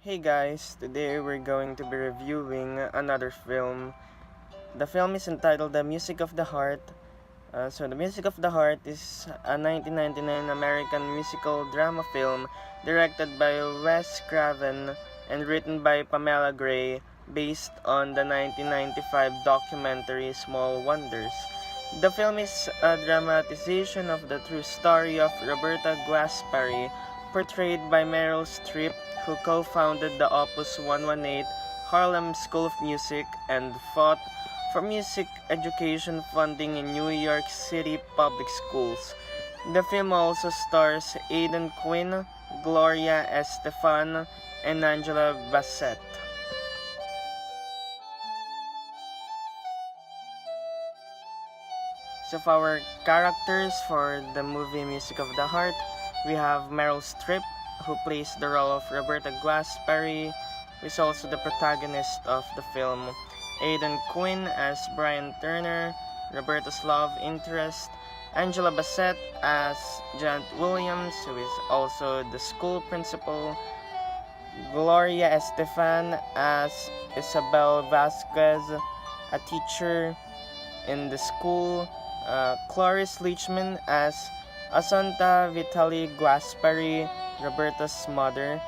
Hey guys, today we're going to be reviewing another film. The film is entitled The Music of the Heart. The Music of the Heart is a 1999 American musical drama film directed by Wes Craven and written by Pamela Gray, based on the 1995 documentary Small Wonders. The film is a dramatization of the true story of Roberta Guaspari, portrayed by Meryl Streep, who co-founded the Opus 118 Harlem School of Music and fought for music education funding in New York City public schools. The film also stars Aidan Quinn, Gloria Estefan, and Angela Bassett. So for our characters for the movie Music of the Heart, we have Meryl Streep, who plays the role of Roberta Guaspari, who is also the protagonist of the film. Aidan Quinn as Brian Turner, Roberta's love interest. Angela Bassett as Janet Williams, who is also the school principal. Gloria Estefan as Isabel Vasquez, a teacher in the school. Cloris Leachman as Asanta Vitali Guaspari, Roberta's mother.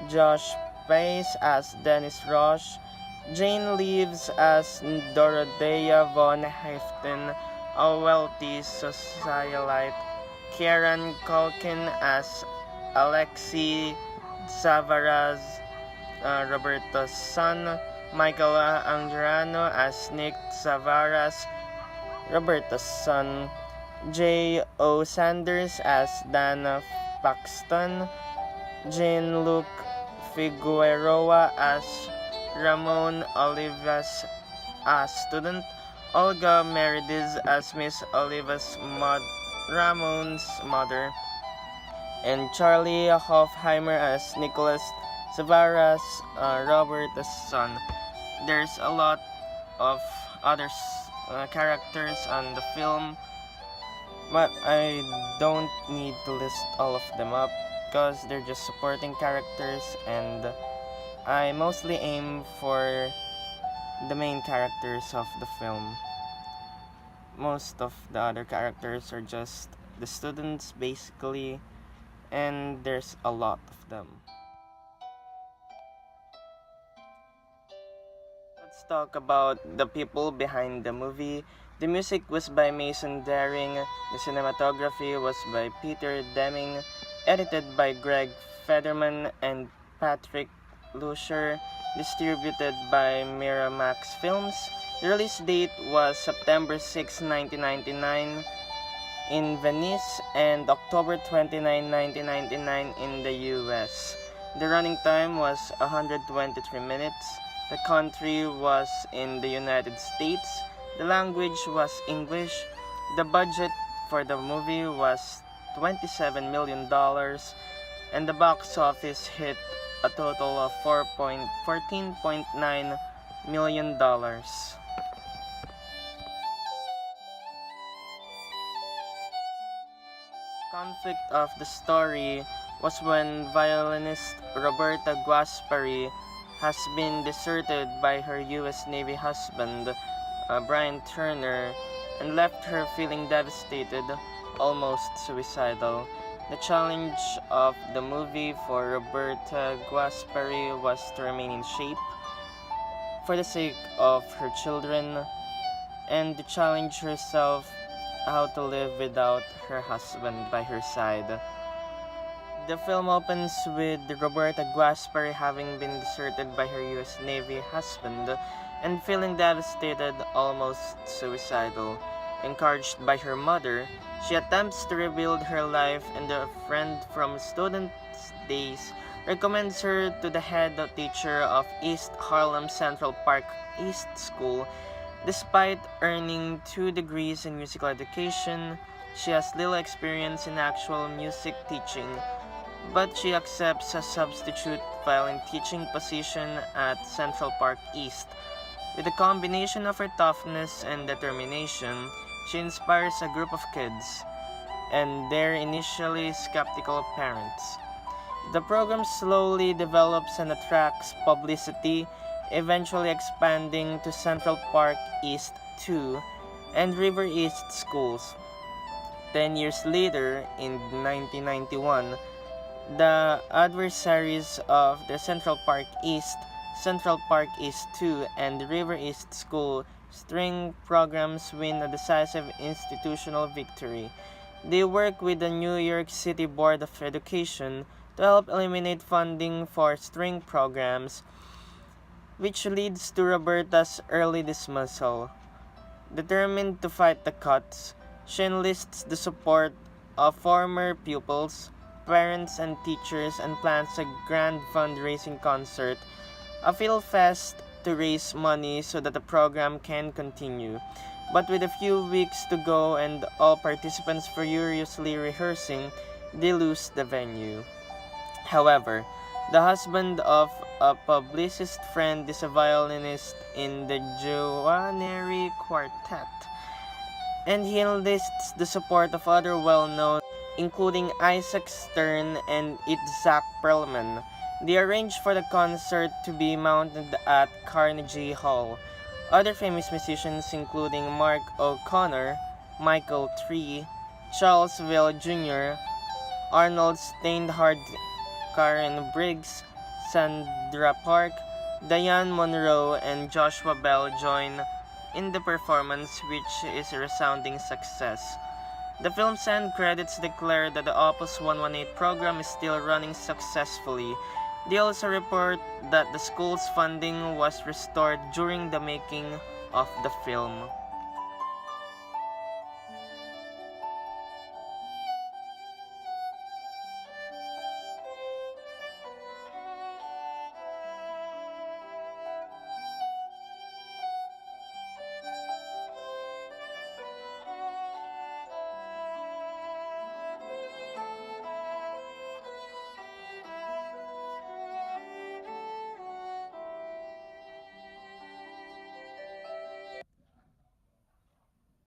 Josh Pace as Dennis Roche. Jane Leaves as Dorothea von Heften, a wealthy socialite. Kieran Culkin as Alexei Savaras, Roberta's son. Michael Angrano as Nick Savaras, Roberta's son. J.O. Sanders as Dana Paxton. Jean-Luc Figueroa as Ramon Olivas, a student. Olga Meredith as Miss Olivas Ramon's mother. And Charlie Hofheimer as Nicholas Savaras, Roberta's son. There's a lot of other characters on the film, but I don't need to list all of them up because they're just supporting characters, and I mostly aim for the main characters of the film. Most of the other characters are just the students basically, and there's a lot of them. Let's talk about the people behind the movie. The music was by Mason Daring, the cinematography was by Peter Deming, edited by Greg Federman and Patrick Lucier, distributed by Miramax Films. The release date was September 6, 1999 in Venice and October 29, 1999 in the US. The running time was 123 minutes. The country was in the United States. The language was English. The budget for the movie was $27 million, and the box office hit a total of $14.9 million. Conflict of the story was when violinist Roberta Guaspari has been deserted by her U.S. Navy husband, Brian Turner, and left her feeling devastated, almost suicidal. The challenge of the movie for Roberta Guaspari was to remain in shape for the sake of her children, and to challenge herself how to live without her husband by her side. The film opens with Roberta Guaspari having been deserted by her U.S. Navy husband and feeling devastated, almost suicidal. Encouraged by her mother, she attempts to rebuild her life, and a friend from student days recommends her to the head teacher of East Harlem Central Park East School. Despite earning 2 degrees in musical education, she has little experience in actual music teaching, but she accepts a substitute violin teaching position at Central Park East. With a combination of her toughness and determination, she inspires a group of kids and their initially skeptical parents. The program slowly develops and attracts publicity, eventually expanding to Central Park East 2 and River East schools. 10 years later, in 1991, the adversaries of the Central Park East 2, and River East School string programs win a decisive institutional victory. They work with the New York City Board of Education to help eliminate funding for string programs, which leads to Roberta's early dismissal. Determined to fight the cuts, she enlists the support of former pupils, parents, and teachers and plans a grand fundraising concert, a film fest to raise money so that the program can continue. But with a few weeks to go and all participants furiously rehearsing, they lose the venue. However, the husband of a publicist friend is a violinist in the Joannery Quartet, and he enlists the support of other well-known, including Isaac Stern and Itzhak Perlman. They arranged for the concert to be mounted at Carnegie Hall. Other famous musicians, including Mark O'Connor, Michael Tree, Charles Ville Jr., Arnold Steinhardt, Karen Briggs, Sandra Park, Diane Monroe, and Joshua Bell join in the performance, which is a resounding success. The film's end credits declare that the Opus 118 program is still running successfully. They also report that the school's funding was restored during the making of the film.